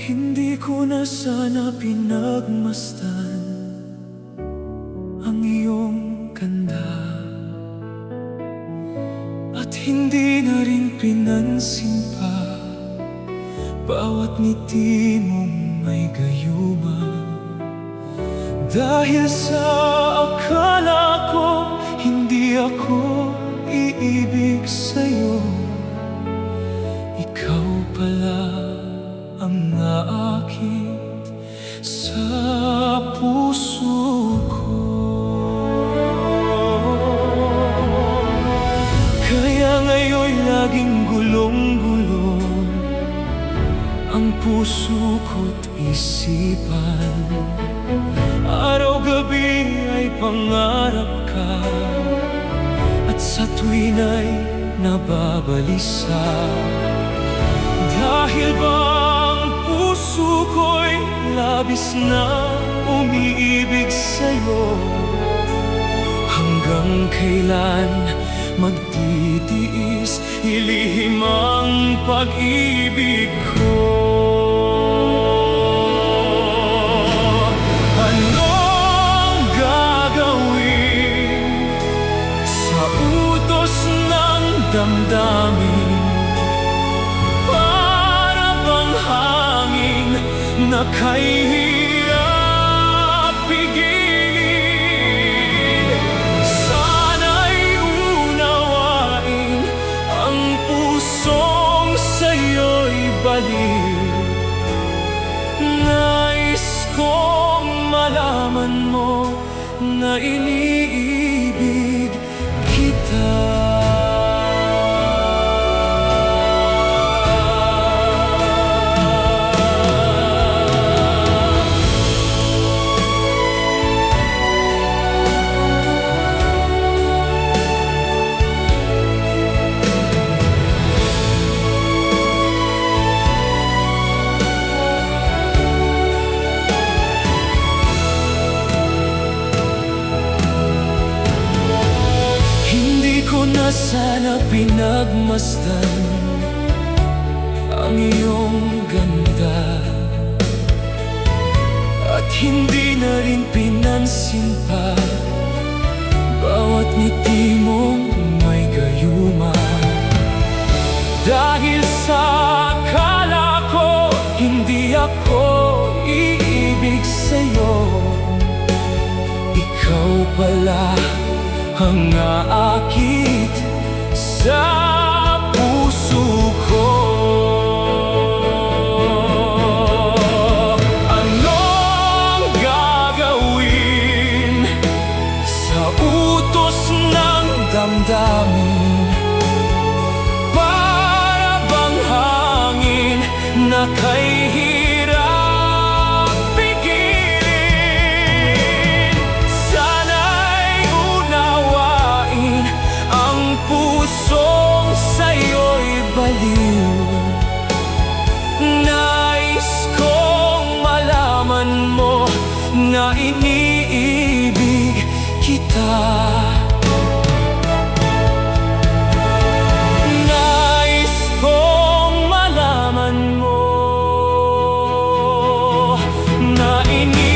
Hindi ko na sana pinagmasdan ang iyong ganda, at hindi na rin pinansin pa bawat ngiti mong may gayuma. Dahil sa akala ko hindi ako iibig sa'yo, ikaw pala ang naakit sa puso ko. Kaya ngayon'y laging gulong-gulo ang puso ko't isipan. Araw-gabi ay pangarap ka, at sa tuwin ay nababalisa. Dahil ba ang puso ko'y labis na umiibig sa'yo? Hanggang kailan magtitiis, ilihim ang pag-ibig ko? Anong gagawin sa utos ng damdamin? Para bang hangin na kahirap pigilin? Sana'y unawain ang pusong sa'yo'y baliw. Nais kong malaman mo na iniibig kita. Na sana pinagmasdan ang iyong ganda, at hindi na rin pinansin pa bawat ngiti mong may gayuma. Dahil sa akala ko hindi ako iibig sa'yo, ikaw pala ang aakit sa puso ko. Anong gagawin sa utos ng damdamin? Para bang hangin na kahirap pigilin? Sana'y unawain ang pusong sa'yo'y baliw. Nais kong malaman mo na iniibig kita. Nais kong malaman mo na iniibig